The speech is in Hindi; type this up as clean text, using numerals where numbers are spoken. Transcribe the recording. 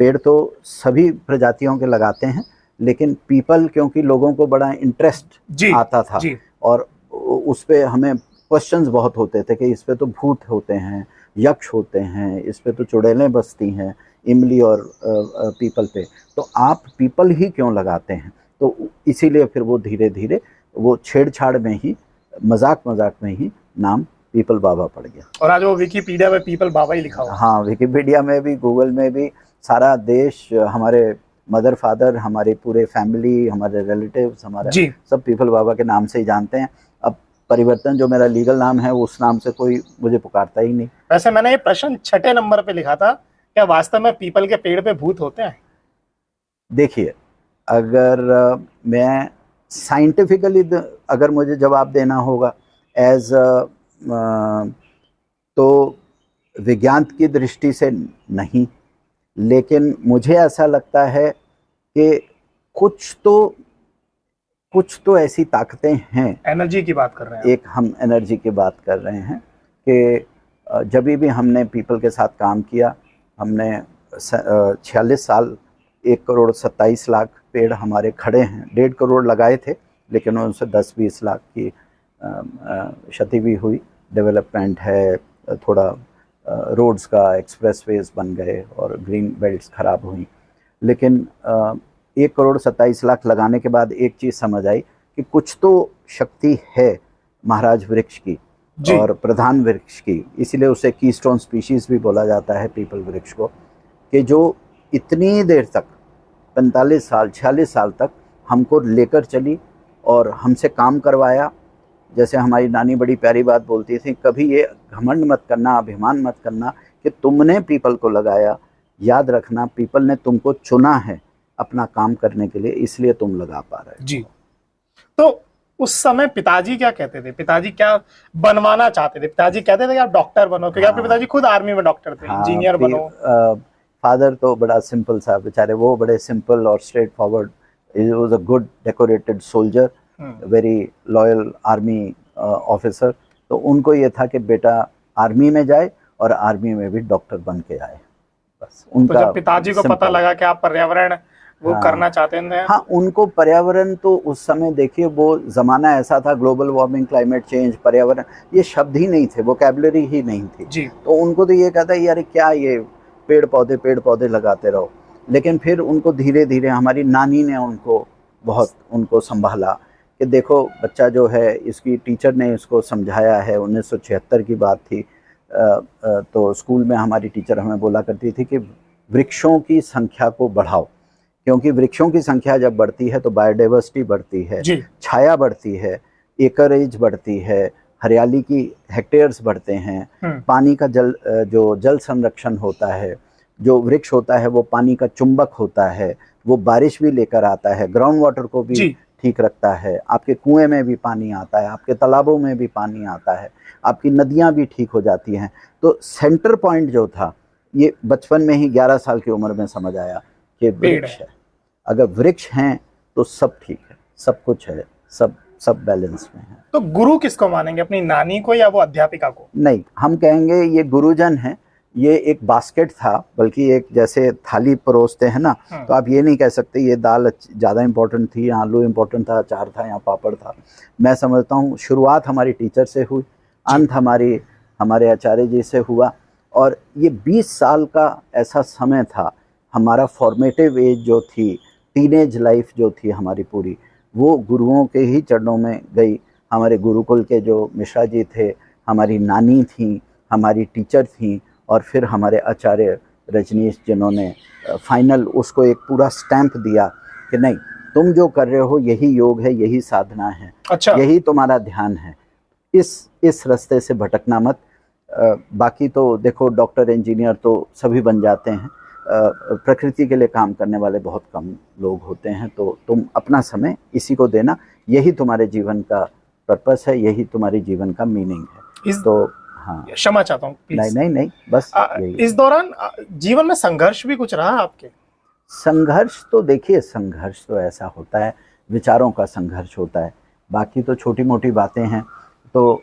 पेड़ तो सभी प्रजातियों के लगाते हैं, लेकिन पीपल क्योंकि लोगों को बड़ा इंटरेस्ट आता था और उस पे हमें क्वेश्चंस बहुत होते थे कि इस पे तो भूत होते हैं, यक्ष होते हैं, इस पे तो चुड़ैलें बसती हैं, इमली और पीपल पे, तो आप पीपल ही क्यों लगाते हैं? तो इसीलिए फिर वो धीरे धीरे वो छेड़छाड़ में ही, मजाक में ही नाम पीपल बाबा पड़ गया। और आज वो विकिपीडिया में पीपल बाबा ही लिखा हुआ। हाँ, विकिपीडिया में भी, गूगल में भी, सारा देश, हमारे मदर फादर, हमारी पूरे फैमिली, हमारे रिलेटिव्स, हमारे सब पीपल बाबा के नाम से ही जानते हैं। अब परिवर्तन, जो मेरा लीगल नाम है, उस नाम से कोई मुझे पुकारता ही नहीं। वैसे मैंने ये प्रश्न 6 नंबर पे लिखा था, क्या वास्तव में पीपल के पेड़ पे भूत होते हैं? देखिए, अगर मैं साइंटिफिकली अगर मुझे जवाब देना होगा एज तो विज्ञान की दृष्टि से नहीं, लेकिन मुझे ऐसा लगता है कि कुछ तो ऐसी ताकतें हैं। एनर्जी की बात कर रहे हैं? एक हम एनर्जी की बात कर रहे हैं कि जब भी हमने पीपल के साथ काम किया, हमने 46 साल 1,27,00,000 पेड़ हमारे खड़े हैं। 1.5 करोड़ लगाए थे, लेकिन उनसे 10-20 लाख की क्षति भी हुई। डेवलपमेंट है, थोड़ा रोड्स का, एक्सप्रेसवेज बन गए और ग्रीन बेल्ट्स खराब हुई, लेकिन 1,27,00,000 लगाने के बाद एक चीज़ समझ आई कि कुछ तो शक्ति है महाराज वृक्ष की और प्रधान वृक्ष की, इसीलिए उसे कीस्टोन स्पीशीज़ भी बोला जाता है पीपल वृक्ष को, कि जो इतनी देर तक 45 साल 46 साल तक हमको लेकर चली और हमसे काम करवाया। जैसे हमारी नानी बड़ी प्यारी बात बोलती थी, कभी ये घमंड मत करना, अभिमान मत करना कि तुमने पीपल को लगाया, याद रखना पीपल ने तुमको चुना है अपना काम करने के लिए, इसलिए तुम लगा पा रहे हो। जी। तो उस समय पिताजी क्या कहते थे? पिताजी क्या बनवाना चाहते थे? पिताजी कहते थे कि आप डॉक्टर बनो, क्योंकि आपके पिताजी खुद आर्मी में डॉक्टर थे, इंजीनियर बनो। फादर तो बड़ा सिंपल सा बेचारे, वो बड़े सिंपल और straight forward. He was a good decorated soldier, very loyal army officer. तो उनको ये था कि बेटा आर्मी में जाए और आर्मी में भी डॉक्टर बन के आए, बस उनका। तो जब पिताजी को पता लगा कि आप पर्यावरण वो करना चाहते हैं? हाँ, उनको पर्यावरण तो उस समय देखिए, वो ज़माना ऐसा था, ग्लोबल वार्मिंग, क्लाइमेट चेंज, पर्यावरण, ये शब्द ही नहीं थे, वोकैबुलरी ही नहीं थी। तो उनको तो ये कहता है यार क्या ये पेड़ पौधे लगाते रहो। लेकिन फिर उनको धीरे धीरे हमारी नानी ने उनको संभाला कि देखो बच्चा जो है, इसकी टीचर ने इसको समझाया है। 1976 की बात थी, तो स्कूल में हमारी टीचर हमें बोला करती थी कि वृक्षों की संख्या को बढ़ाओ, क्योंकि वृक्षों की संख्या जब बढ़ती है तो बायोडाइवर्सिटी बढ़ती है, छाया बढ़ती है, एकरेज बढ़ती है, हरियाली की हेक्टेयर्स बढ़ते हैं, पानी का जल संरक्षण होता है। जो वृक्ष होता है वो पानी का चुंबक होता है, वो बारिश भी लेकर आता है, ग्राउंड वाटर को भी ठीक रखता है, आपके कुएं में भी पानी आता है, आपके तालाबों में भी पानी आता है, आपकी नदियां भी ठीक हो जाती हैं। तो सेंटर पॉइंट जो था, ये बचपन में ही 11 साल की उम्र में समझ आया कि वृक्ष है। अगर वृक्ष हैं तो सब ठीक है, सब कुछ है, सब बैलेंस में है। तो गुरु किसको मानेंगे, अपनी नानी को या वो अध्यापिका को? नहीं, हम कहेंगे ये गुरुजन है। ये एक बास्केट था, बल्कि एक जैसे थाली परोसते हैं ना, तो आप ये नहीं कह सकते ये दाल ज़्यादा इम्पोर्टेंट थी या आलू इम्पोर्टेंट था, अचार था या पापड़ था। मैं समझता हूँ शुरुआत हमारी टीचर से हुई, अंत हमारे आचार्य जी से हुआ, और ये 20 साल का ऐसा समय था। हमारा फॉर्मेटिव एज जो थी, टीनेज लाइफ जो थी हमारी पूरी, वो गुरुओं के ही चरणों में गई। हमारे गुरुकुल के जो मिश्रा जी थे, हमारी नानी थी, हमारी टीचर थी, और फिर हमारे आचार्य रजनीश, जिन्होंने फाइनल उसको एक पूरा स्टैंप दिया कि नहीं, तुम जो कर रहे हो यही योग है, यही साधना है, यही तुम्हारा ध्यान है, इस रास्ते से भटकना मत। बाकी तो देखो, डॉक्टर इंजीनियर तो सभी बन जाते हैं, प्रकृति के लिए काम करने वाले बहुत कम लोग होते हैं। तो तुम अपना समय इसी को देना, यही तुम्हारे जीवन का पर्पस है, यही तुम्हारे जीवन का मीनिंग है। तो हाँ, क्षमा चाहता हूँ। नहीं, बस इस दौरान जीवन में संघर्ष भी कुछ रहा आपके? संघर्ष तो देखिए, संघर्ष तो ऐसा होता है, विचारों का संघर्ष होता है, बाकी तो छोटी मोटी बातें हैं। तो